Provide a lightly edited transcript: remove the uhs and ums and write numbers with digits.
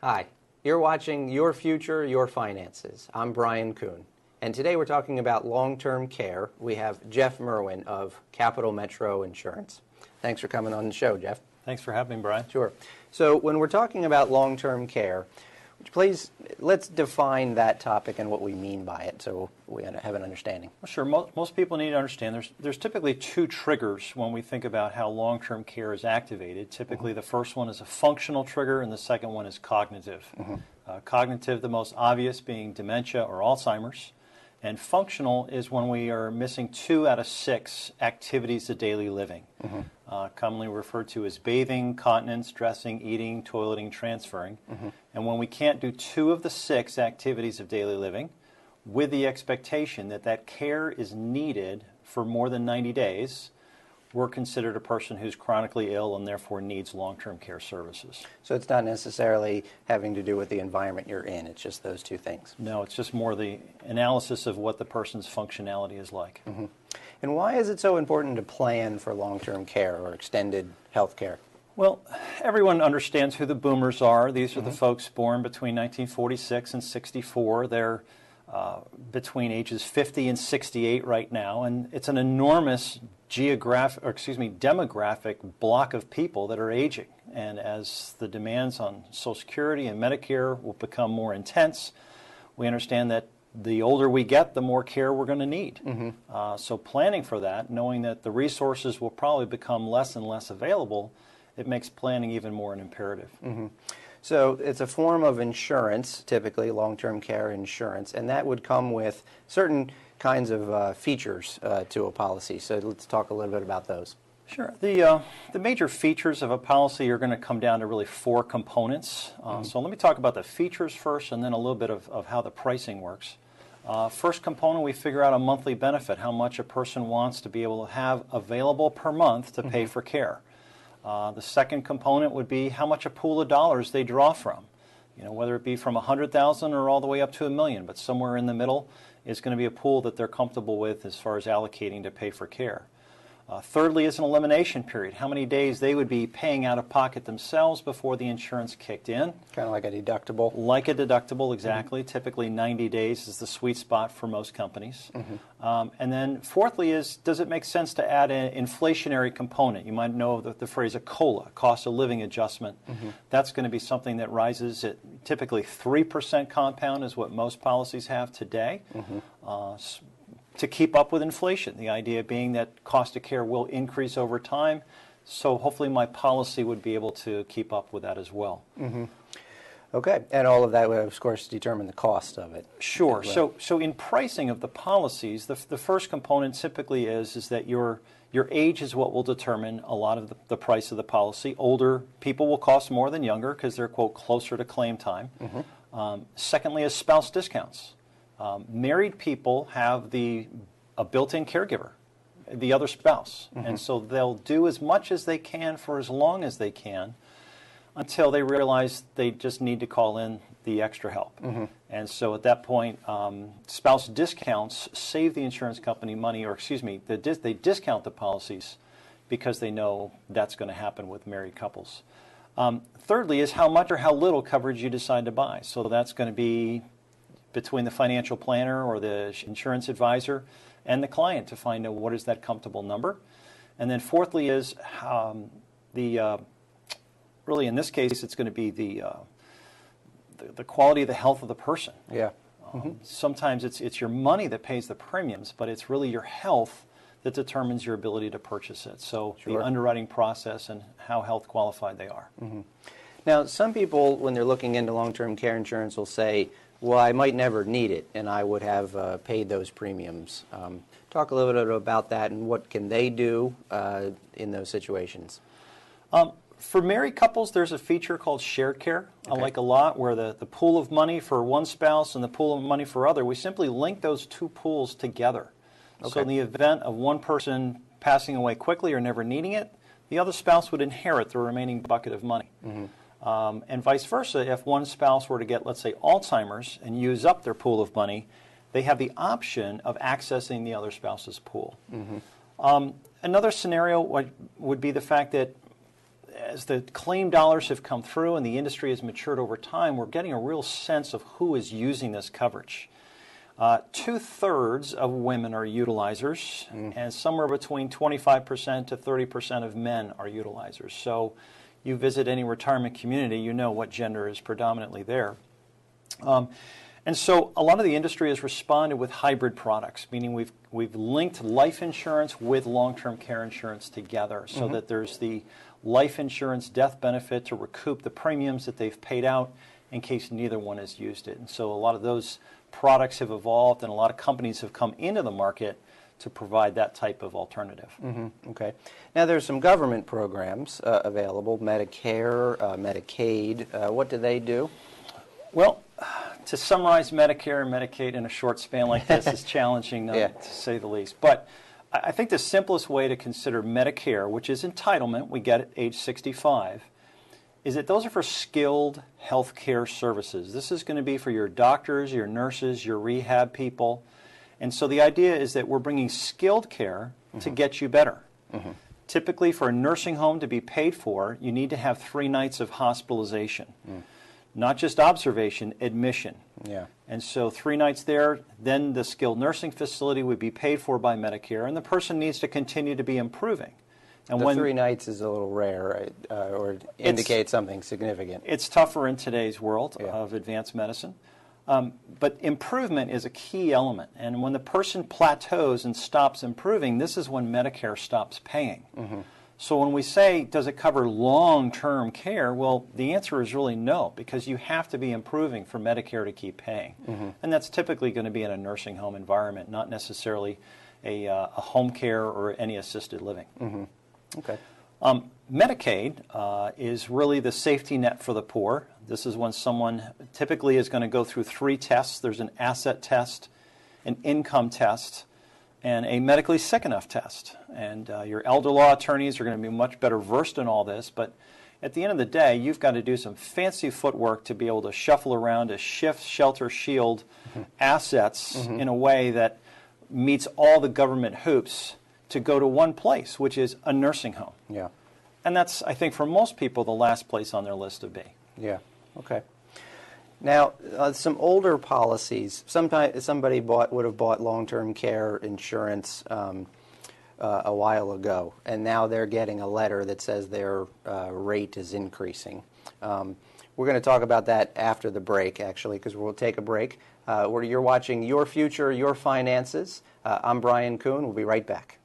Hi, you're watching Your Future, Your Finances. I'm Brian Kuhn, and today we're talking about long-term care. We have Jeff Merwin of Capital Metro Insurance. Thanks for coming on the show, Jeff. Thanks for having me, Brian. Sure. So when we're talking about long-term care, please, let's define that topic and what we mean by it so we have an understanding. Well, sure. Most people need to understand there's typically two triggers when we think about how long-term care is activated. Typically, the first one is a functional trigger, and the second one is cognitive. Cognitive, the most obvious, being dementia or Alzheimer's. And functional is when we are missing 2 out of 6 activities of daily living, commonly referred to as bathing, continence, dressing, eating, toileting, transferring. And when we can't do 2 of the 6 activities of daily living, with the expectation that that care is needed for more than 90 days, we're considered a person who's chronically ill and therefore needs long-term care services. So it's not necessarily having to do with the environment you're in, it's just those 2 things. No, it's just more the analysis of what the person's functionality is like. And why is it so important to plan for long-term care or extended health care? Well, everyone understands who the boomers are. These are the folks born between 1946 and 64. They're between ages 50 and 68 right now, and it's an enormous demographic block of people that are aging. And as the demands on Social Security and Medicare will become more intense, we understand that the older we get, the more care we're going to need. So planning for that, knowing that the resources will probably become less and less available, it makes planning even more an imperative. So it's a form of insurance, typically long-term care insurance, and that would come with certain kinds of features to a policy. So let's talk a little bit about those. Sure. The major features of a policy are going to come down to really 4 components. So let me talk about the features first and then a little bit of how the pricing works. First component, we figure out a monthly benefit, how much a person wants to be able to have available per month to pay for care. The second component would be how much a pool of dollars they draw from, whether it be from 100,000 or all the way up to $1 million, but somewhere in the middle is going to be a pool that they're comfortable with as far as allocating to pay for care. Thirdly is an elimination period, how many days they would be paying out of pocket themselves before the insurance kicked in. Kind of like a deductible. Like a deductible, exactly. Typically 90 days is the sweet spot for most companies. And then fourthly is, does it make sense to add an inflationary component? You might know the phrase a COLA, cost of living adjustment. That's going to be something that rises at typically 3% compound is what most policies have today. To keep up with inflation, the idea being that cost of care will increase over time, so hopefully my policy would be able to keep up with that as well. Okay, and all of that would, of course, determine the cost of it. Sure. So in pricing of the policies, the first component typically is that your age is what will determine a lot of the price of the policy. Older people will cost more than younger because they're, quote, closer to claim time. Secondly is spouse discounts. Married people have a built-in caregiver, the other spouse, and so they'll do as much as they can for as long as they can until they realize they just need to call in the extra help. And so at that point, spouse discounts save the insurance company money, or excuse me, they discount the policies because they know that's going to happen with married couples. Thirdly is how much or how little coverage you decide to buy. So that's going to be between the financial planner or the insurance advisor and the client to find out what is that comfortable number. And then fourthly is really in this case it's going to be the quality of the health of the person. Sometimes it's your money that pays the premiums, but it's really your health that determines your ability to purchase it. So the underwriting process and how health qualified they are. Now, some people, when they're looking into long-term care insurance, will say, well, I might never need it, and I would have paid those premiums. Talk a little bit about that, and what can they do in those situations? For married couples, there's a feature called shared care. I like a lot, where the pool of money for one spouse and the pool of money for other, we simply link those 2 pools together. So in the event of one person passing away quickly or never needing it, the other spouse would inherit the remaining bucket of money. And vice versa, if one spouse were to get, let's say, Alzheimer's and use up their pool of money, they have the option of accessing the other spouse's pool. Another scenario would be the fact that as the claim dollars have come through and the industry has matured over time, we're getting a real sense of who is using this coverage. 2/3 of women are utilizers, and somewhere between 25% to 30% of men are utilizers. So you visit any retirement community, you know what gender is predominantly there. And so a lot of the industry has responded with hybrid products, meaning we've linked life insurance with long-term care insurance together so that there's the life insurance death benefit to recoup the premiums that they've paid out in case neither one has used it. And so a lot of those products have evolved, and a lot of companies have come into the market to provide that type of alternative. Okay. Now there's some government programs available, Medicare, Medicaid. What do they do? Well, to summarize Medicare and Medicaid in a short span like this is challenging, to say the least. But I think the simplest way to consider Medicare, which is entitlement, we get at age 65, is that those are for skilled health care services. This is going to be for your doctors, your nurses, your rehab people. And so the idea is that we're bringing skilled care to get you better. Typically, for a nursing home to be paid for, you need to have 3 nights of hospitalization. Not just observation, admission. And so 3 nights there, then the skilled nursing facility would be paid for by Medicare, and the person needs to continue to be improving. And the 3 nights is a little rare, or indicates something significant. It's tougher in today's world of advanced medicine. But improvement is a key element. And when the person plateaus and stops improving, this is when Medicare stops paying. So when we say, does it cover long-term care? Well, the answer is really no, because you have to be improving for Medicare to keep paying. And that's typically going to be in a nursing home environment, not necessarily a home care or any assisted living. Okay. Medicaid is really the safety net for the poor. This is when someone typically is going to go through 3 tests. There's an asset test, an income test, and a medically sick enough test. And your elder law attorneys are going to be much better versed in all this, but at the end of the day, you've got to do some fancy footwork to be able to shuffle around to shift, shelter, shield assets in a way that meets all the government hoops to go to one place, which is a nursing home. And that's, I think, for most people, the last place on their list to be. Okay. Now, some older policies, somebody would have bought long-term care insurance a while ago, and now they're getting a letter that says their rate is increasing. We're going to talk about that after the break, actually, because we'll take a break. You're watching Your Future, Your Finances. I'm Brian Kuhn. We'll be right back.